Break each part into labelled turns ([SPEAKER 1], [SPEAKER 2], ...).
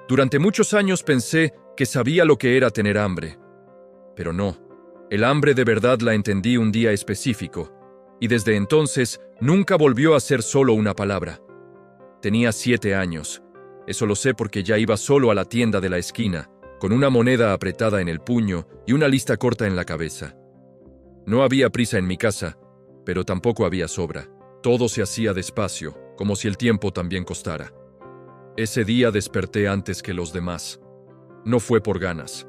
[SPEAKER 1] Durante muchos años pensé que sabía lo que era tener hambre. Pero no. El hambre de verdad la entendí un día específico, y desde entonces nunca volvió a ser solo una palabra. Tenía 7 años. Eso lo sé porque ya iba solo a la tienda de la esquina, con una moneda apretada en el puño y una lista corta en la cabeza. No había prisa en mi casa, pero tampoco había sobra. Todo se hacía despacio, como si el tiempo también costara. Ese día desperté antes que los demás. No fue por ganas.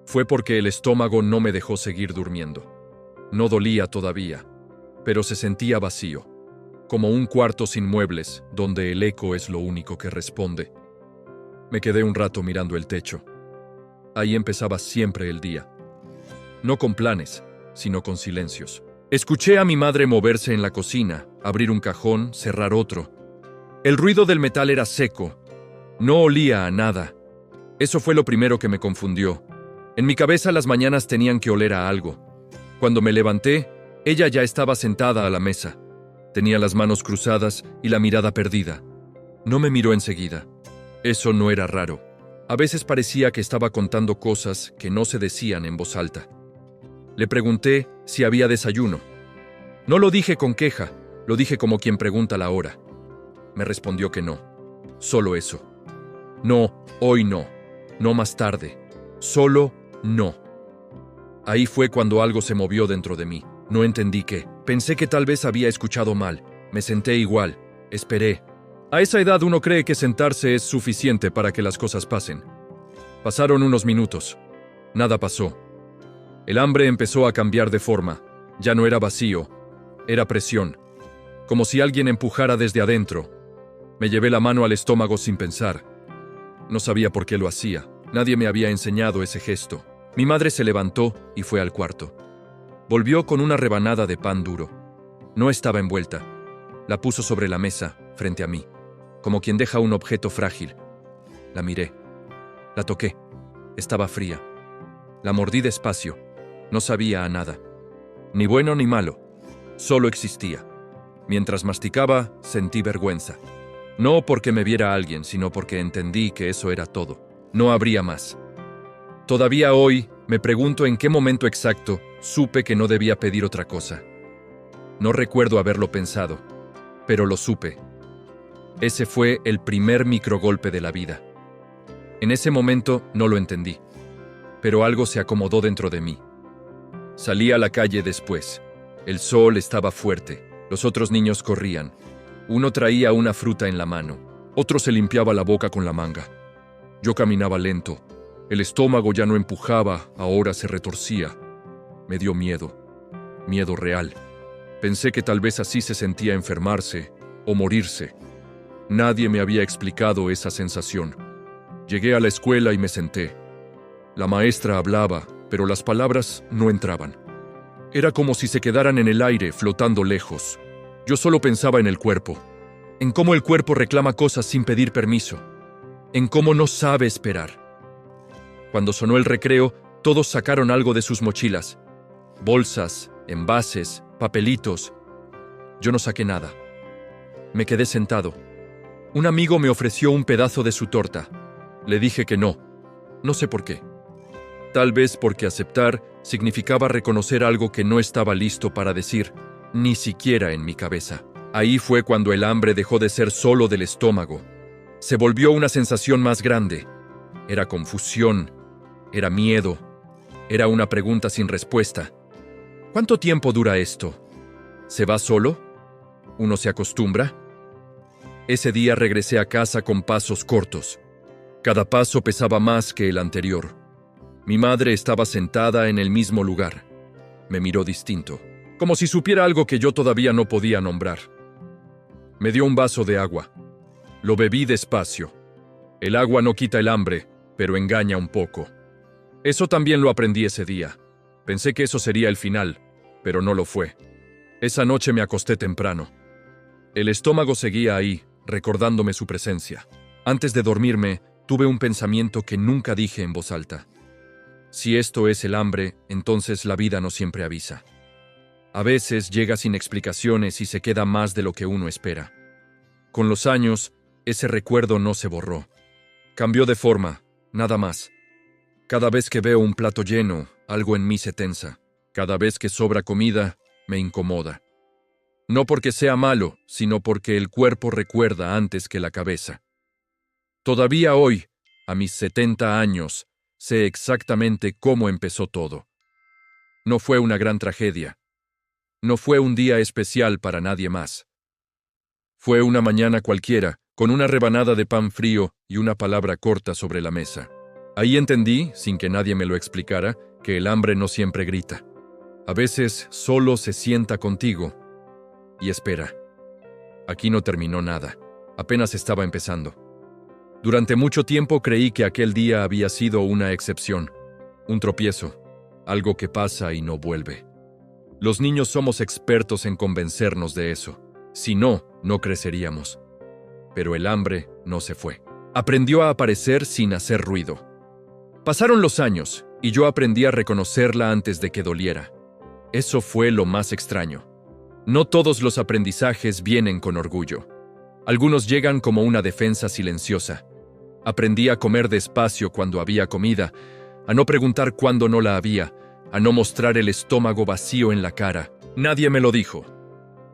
[SPEAKER 1] Fue porque el estómago no me dejó seguir durmiendo. No dolía todavía, pero se sentía vacío, como un cuarto sin muebles, donde el eco es lo único que responde. Me quedé un rato mirando el techo. Ahí empezaba siempre el día. No con planes, sino con silencios. Escuché a mi madre moverse en la cocina, abrir un cajón, cerrar otro. El ruido del metal era seco. No olía a nada. Eso fue lo primero que me confundió. En mi cabeza las mañanas tenían que oler a algo. Cuando me levanté, ella ya estaba sentada a la mesa. Tenía las manos cruzadas y la mirada perdida. No me miró enseguida. Eso no era raro. A veces parecía que estaba contando cosas que no se decían en voz alta. Le pregunté si había desayuno. No lo dije con queja, lo dije como quien pregunta la hora. Me respondió que no. Solo eso. No, hoy no. No más tarde. Solo no. Ahí fue cuando algo se movió dentro de mí. No entendí qué. Pensé que tal vez había escuchado mal. Me senté igual. Esperé. A esa edad uno cree que sentarse es suficiente para que las cosas pasen. Pasaron unos minutos. Nada pasó. El hambre empezó a cambiar de forma. Ya no era vacío. Era presión. Como si alguien empujara desde adentro. Me llevé la mano al estómago sin pensar. No sabía por qué lo hacía. Nadie me había enseñado ese gesto. Mi madre se levantó y fue al cuarto. Volvió con una rebanada de pan duro. No estaba envuelta. La puso sobre la mesa, frente a mí, como quien deja un objeto frágil. La miré. La toqué. Estaba fría. La mordí despacio. No sabía a nada. Ni bueno ni malo. Solo existía. Mientras masticaba, sentí vergüenza. No porque me viera alguien, sino porque entendí que eso era todo. No habría más. Todavía hoy me pregunto en qué momento exacto supe que no debía pedir otra cosa. No recuerdo haberlo pensado, pero lo supe. Ese fue el primer microgolpe de la vida. En ese momento no lo entendí, pero algo se acomodó dentro de mí. Salí a la calle después. El sol estaba fuerte. Los otros niños corrían. Uno traía una fruta en la mano. Otro se limpiaba la boca con la manga. Yo caminaba lento. El estómago ya no empujaba, ahora se retorcía. Me dio miedo. Miedo real. Pensé que tal vez así se sentía enfermarse o morirse. Nadie me había explicado esa sensación. Llegué a la escuela y me senté. La maestra hablaba, pero las palabras no entraban. Era como si se quedaran en el aire, flotando lejos. Yo solo pensaba en el cuerpo, en cómo el cuerpo reclama cosas sin pedir permiso, en cómo no sabe esperar. Cuando sonó el recreo, todos sacaron algo de sus mochilas. Bolsas, envases, papelitos. Yo no saqué nada. Me quedé sentado. Un amigo me ofreció un pedazo de su torta. Le dije que no. No sé por qué. Tal vez porque aceptar significaba reconocer algo que no estaba listo para decir, ni siquiera en mi cabeza. Ahí fue cuando el hambre dejó de ser solo del estómago. Se volvió una sensación más grande. Era confusión, era miedo, era una pregunta sin respuesta. ¿Cuánto tiempo dura esto? ¿Se va solo? ¿Uno se acostumbra? Ese día regresé a casa con pasos cortos. Cada paso pesaba más que el anterior. Mi madre estaba sentada en el mismo lugar. Me miró distinto, como si supiera algo que yo todavía no podía nombrar. Me dio un vaso de agua. Lo bebí despacio. El agua no quita el hambre, pero engaña un poco. Eso también lo aprendí ese día. Pensé que eso sería el final, pero no lo fue. Esa noche me acosté temprano. El estómago seguía ahí, recordándome su presencia. Antes de dormirme, tuve un pensamiento que nunca dije en voz alta. Si esto es el hambre, entonces la vida no siempre avisa. A veces llega sin explicaciones y se queda más de lo que uno espera. Con los años, ese recuerdo no se borró. Cambió de forma, nada más. Cada vez que veo un plato lleno, algo en mí se tensa. Cada vez que sobra comida, me incomoda. No porque sea malo, sino porque el cuerpo recuerda antes que la cabeza. Todavía hoy, a mis 70 años, sé exactamente cómo empezó todo. No fue una gran tragedia. No fue un día especial para nadie más. Fue una mañana cualquiera, con una rebanada de pan frío y una palabra corta sobre la mesa. Ahí entendí, sin que nadie me lo explicara, que el hambre no siempre grita. A veces solo se sienta contigo y espera. Aquí no terminó nada. Apenas estaba empezando. Durante mucho tiempo creí que aquel día había sido una excepción, un tropiezo, algo que pasa y no vuelve. Los niños somos expertos en convencernos de eso. Si no, no creceríamos. Pero el hambre no se fue. Aprendió a aparecer sin hacer ruido. Pasaron los años y yo aprendí a reconocerla antes de que doliera. Eso fue lo más extraño. No todos los aprendizajes vienen con orgullo. Algunos llegan como una defensa silenciosa. Aprendí a comer despacio cuando había comida, a no preguntar cuándo no la había, a no mostrar el estómago vacío en la cara. Nadie me lo dijo.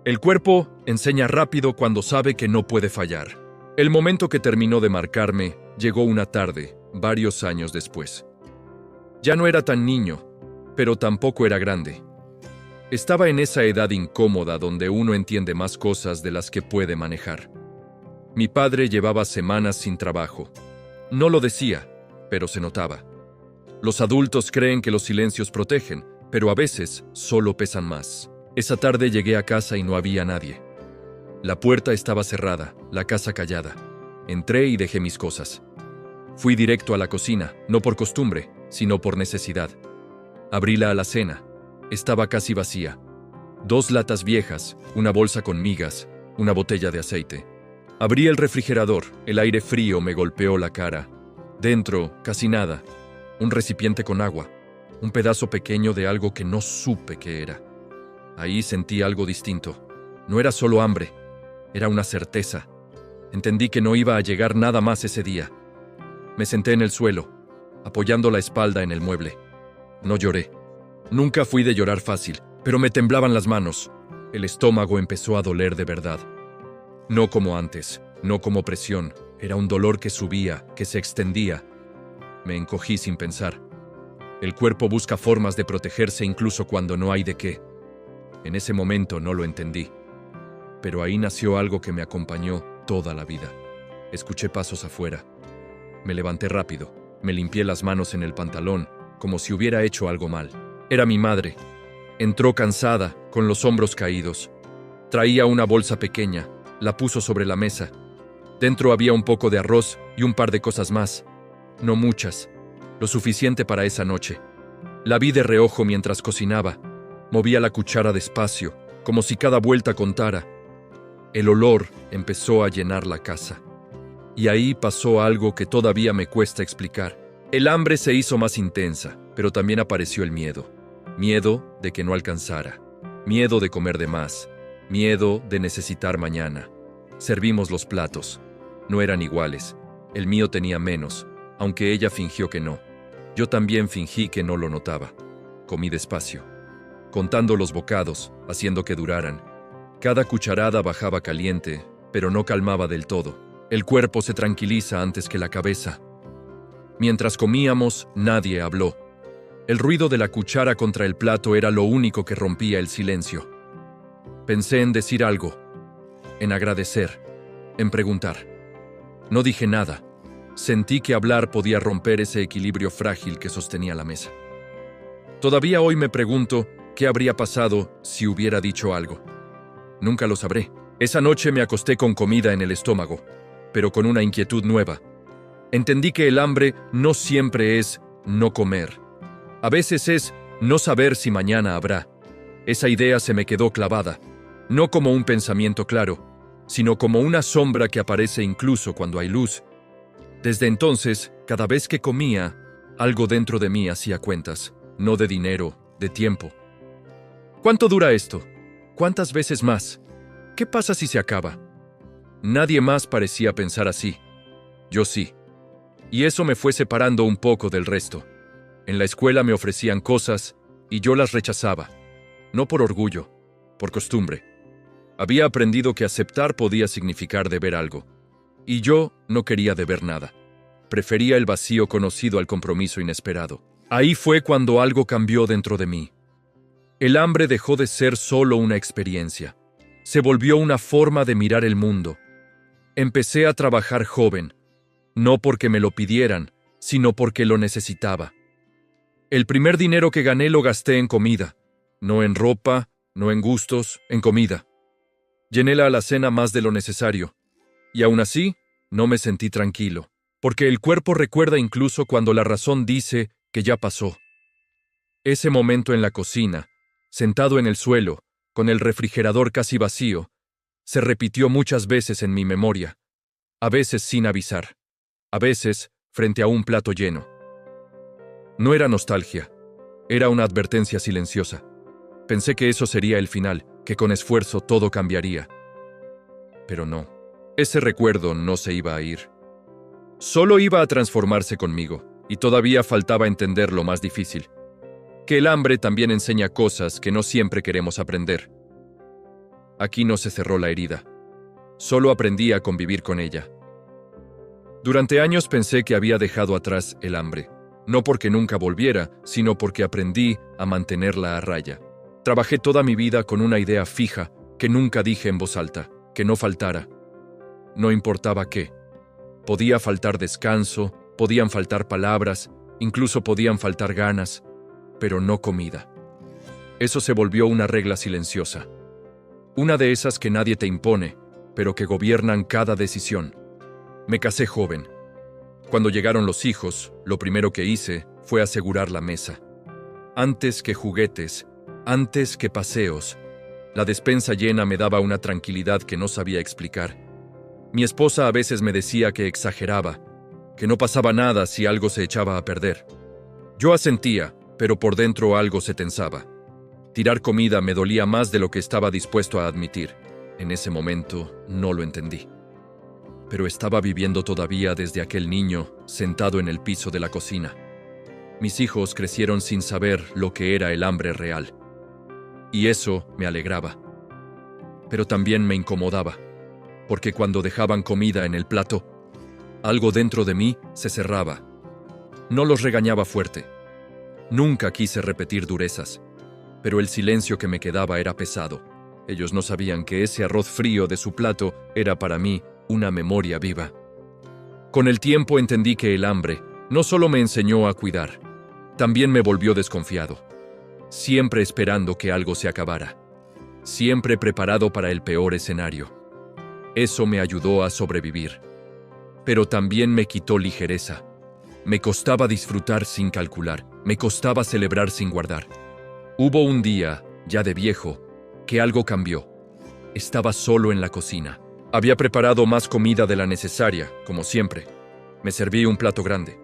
[SPEAKER 1] El cuerpo enseña rápido cuando sabe que no puede fallar. El momento que terminó de marcarme llegó una tarde, varios años después. Ya no era tan niño, pero tampoco era grande. Estaba en esa edad incómoda donde uno entiende más cosas de las que puede manejar. Mi padre llevaba semanas sin trabajo. No lo decía, pero se notaba. Los adultos creen que los silencios protegen, pero a veces solo pesan más. Esa tarde llegué a casa y no había nadie. La puerta estaba cerrada, la casa callada. Entré y dejé mis cosas. Fui directo a la cocina, no por costumbre, sino por necesidad. Abrí la alacena. Estaba casi vacía. 2 latas viejas, una bolsa con migas, una botella de aceite. Abrí el refrigerador, el aire frío me golpeó la cara. Dentro, casi nada. Un recipiente con agua, un pedazo pequeño de algo que no supe qué era. Ahí sentí algo distinto. No era solo hambre, era una certeza. Entendí que no iba a llegar nada más ese día. Me senté en el suelo, apoyando la espalda en el mueble. No lloré. Nunca fui de llorar fácil, pero me temblaban las manos. El estómago empezó a doler de verdad. No como antes, no como presión. Era un dolor que subía, que se extendía. Me encogí sin pensar. El cuerpo busca formas de protegerse incluso cuando no hay de qué. En ese momento no lo entendí. Pero ahí nació algo que me acompañó toda la vida. Escuché pasos afuera. Me levanté rápido. Me limpié las manos en el pantalón, como si hubiera hecho algo mal. Era mi madre. Entró cansada, con los hombros caídos. Traía una bolsa pequeña. La puso sobre la mesa. Dentro había un poco de arroz y un par de cosas más. No muchas. Lo suficiente para esa noche. La vi de reojo mientras cocinaba. Movía la cuchara despacio, como si cada vuelta contara. El olor empezó a llenar la casa. Y ahí pasó algo que todavía me cuesta explicar. El hambre se hizo más intensa, pero también apareció el miedo. Miedo de que no alcanzara. Miedo de comer de más. Miedo de necesitar mañana. Servimos los platos. No eran iguales. El mío tenía menos, aunque ella fingió que no. Yo también fingí que no lo notaba. Comí despacio, contando los bocados, haciendo que duraran. Cada cucharada bajaba caliente, pero no calmaba del todo. El cuerpo se tranquiliza antes que la cabeza. Mientras comíamos, nadie habló. El ruido de la cuchara contra el plato era lo único que rompía el silencio. Pensé en decir algo, en agradecer, en preguntar. No dije nada. Sentí que hablar podía romper ese equilibrio frágil que sostenía la mesa. Todavía hoy me pregunto qué habría pasado si hubiera dicho algo. Nunca lo sabré. Esa noche me acosté con comida en el estómago, pero con una inquietud nueva. Entendí que el hambre no siempre es no comer. A veces es no saber si mañana habrá. Esa idea se me quedó clavada, no como un pensamiento claro, sino como una sombra que aparece incluso cuando hay luz. Desde entonces, cada vez que comía, algo dentro de mí hacía cuentas, no de dinero, de tiempo. ¿Cuánto dura esto? ¿Cuántas veces más? ¿Qué pasa si se acaba? Nadie más parecía pensar así. Yo sí. Y eso me fue separando un poco del resto. En la escuela me ofrecían cosas y yo las rechazaba. No por orgullo, por costumbre. Había aprendido que aceptar podía significar deber algo. Y yo no quería deber nada. Prefería el vacío conocido al compromiso inesperado. Ahí fue cuando algo cambió dentro de mí. El hambre dejó de ser solo una experiencia. Se volvió una forma de mirar el mundo. Empecé a trabajar joven, no porque me lo pidieran, sino porque lo necesitaba. El primer dinero que gané lo gasté en comida, no en ropa, no en gustos, en comida. Llené la alacena más de lo necesario, y aún así no me sentí tranquilo, porque el cuerpo recuerda incluso cuando la razón dice que ya pasó. Ese momento en la cocina, sentado en el suelo, con el refrigerador casi vacío, se repitió muchas veces en mi memoria, a veces sin avisar, a veces frente a un plato lleno. No era nostalgia, era una advertencia silenciosa. Pensé que eso sería el final, que con esfuerzo todo cambiaría. Pero no, ese recuerdo no se iba a ir. Solo iba a transformarse conmigo, y todavía faltaba entender lo más difícil, que el hambre también enseña cosas que no siempre queremos aprender. Aquí no se cerró la herida, solo aprendí a convivir con ella. Durante años pensé que había dejado atrás el hambre, no porque nunca volviera, sino porque aprendí a mantenerla a raya. Trabajé toda mi vida con una idea fija que nunca dije en voz alta, que no faltara. No importaba qué. Podía faltar descanso, podían faltar palabras, incluso podían faltar ganas, pero no comida. Eso se volvió una regla silenciosa. Una de esas que nadie te impone, pero que gobiernan cada decisión. Me casé joven. Cuando llegaron los hijos, lo primero que hice fue asegurar la mesa. Antes que juguetes, antes que paseos, la despensa llena me daba una tranquilidad que no sabía explicar. Mi esposa a veces me decía que exageraba, que no pasaba nada si algo se echaba a perder. Yo asentía, pero por dentro algo se tensaba. Tirar comida me dolía más de lo que estaba dispuesto a admitir. En ese momento no lo entendí. Pero estaba viviendo todavía desde aquel niño sentado en el piso de la cocina. Mis hijos crecieron sin saber lo que era el hambre real. Y eso me alegraba. Pero también me incomodaba, porque cuando dejaban comida en el plato, algo dentro de mí se cerraba. No los regañaba fuerte. Nunca quise repetir durezas, pero el silencio que me quedaba era pesado. Ellos no sabían que ese arroz frío de su plato era para mí una memoria viva. Con el tiempo entendí que el hambre no solo me enseñó a cuidar, también me volvió desconfiado. Siempre esperando que algo se acabara. Siempre preparado para el peor escenario. Eso me ayudó a sobrevivir. Pero también me quitó ligereza. Me costaba disfrutar sin calcular. Me costaba celebrar sin guardar. Hubo un día, ya de viejo, que algo cambió. Estaba solo en la cocina. Había preparado más comida de la necesaria, como siempre. Me serví un plato grande.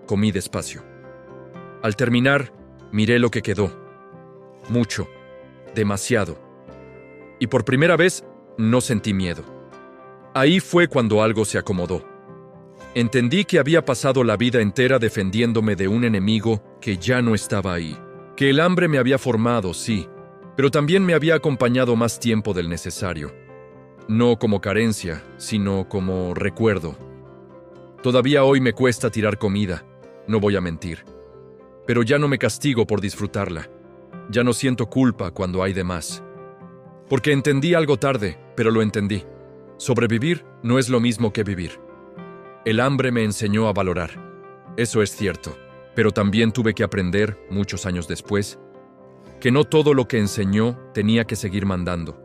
[SPEAKER 1] Comí despacio. Al terminar, miré lo que quedó. Mucho. Demasiado. Y por primera vez, no sentí miedo. Ahí fue cuando algo se acomodó. Entendí que había pasado la vida entera defendiéndome de un enemigo que ya no estaba ahí. Que el hambre me había formado, sí, pero también me había acompañado más tiempo del necesario. No como carencia, sino como recuerdo. Todavía hoy me cuesta tirar comida, no voy a mentir. Pero ya no me castigo por disfrutarla. Ya no siento culpa cuando hay de más. Porque entendí algo tarde, pero lo entendí. Sobrevivir no es lo mismo que vivir. El hambre me enseñó a valorar. Eso es cierto, pero también tuve que aprender, muchos años después, que no todo lo que enseñó tenía que seguir mandando.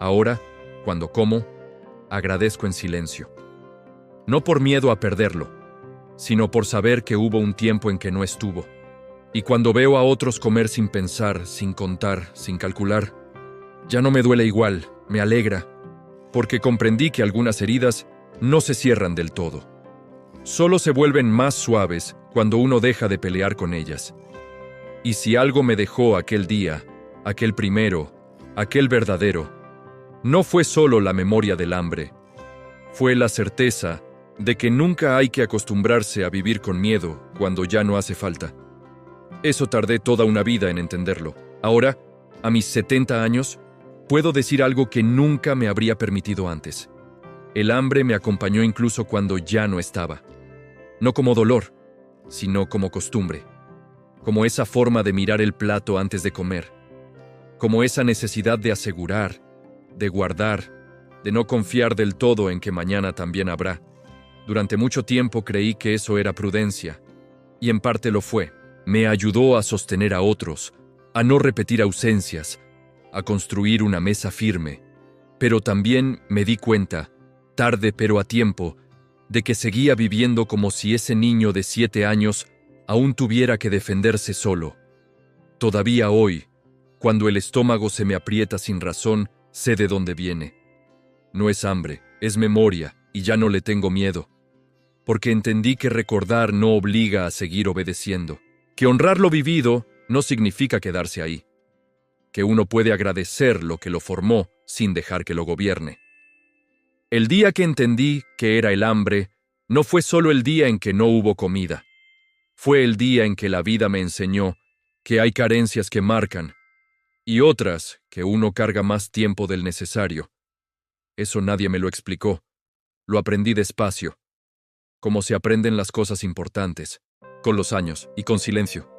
[SPEAKER 1] Ahora, cuando como, agradezco en silencio. No por miedo a perderlo, sino por saber que hubo un tiempo en que no estuvo. Y cuando veo a otros comer sin pensar, sin contar, sin calcular, ya no me duele igual, me alegra, porque comprendí que algunas heridas no se cierran del todo. Solo se vuelven más suaves cuando uno deja de pelear con ellas. Y si algo me dejó aquel día, aquel primero, aquel verdadero, no fue solo la memoria del hambre, fue la certeza de que nunca hay que acostumbrarse a vivir con miedo cuando ya no hace falta. Eso tardé toda una vida en entenderlo. Ahora, a mis 70 años, puedo decir algo que nunca me habría permitido antes. El hambre me acompañó incluso cuando ya no estaba. No como dolor, sino como costumbre. Como esa forma de mirar el plato antes de comer. Como esa necesidad de asegurar, de guardar, de no confiar del todo en que mañana también habrá. Durante mucho tiempo creí que eso era prudencia, y en parte lo fue. Me ayudó a sostener a otros, a no repetir ausencias, a construir una mesa firme. Pero también me di cuenta, tarde pero a tiempo, de que seguía viviendo como si ese niño de 7 años aún tuviera que defenderse solo. Todavía hoy, cuando el estómago se me aprieta sin razón, sé de dónde viene. No es hambre, es memoria, y ya no le tengo miedo. Porque entendí que recordar no obliga a seguir obedeciendo. Que honrar lo vivido no significa quedarse ahí. Que uno puede agradecer lo que lo formó sin dejar que lo gobierne. El día que entendí que era el hambre, no fue solo el día en que no hubo comida. Fue el día en que la vida me enseñó que hay carencias que marcan y otras que uno carga más tiempo del necesario. Eso nadie me lo explicó. Lo aprendí despacio, como se aprenden las cosas importantes, con los años y con silencio.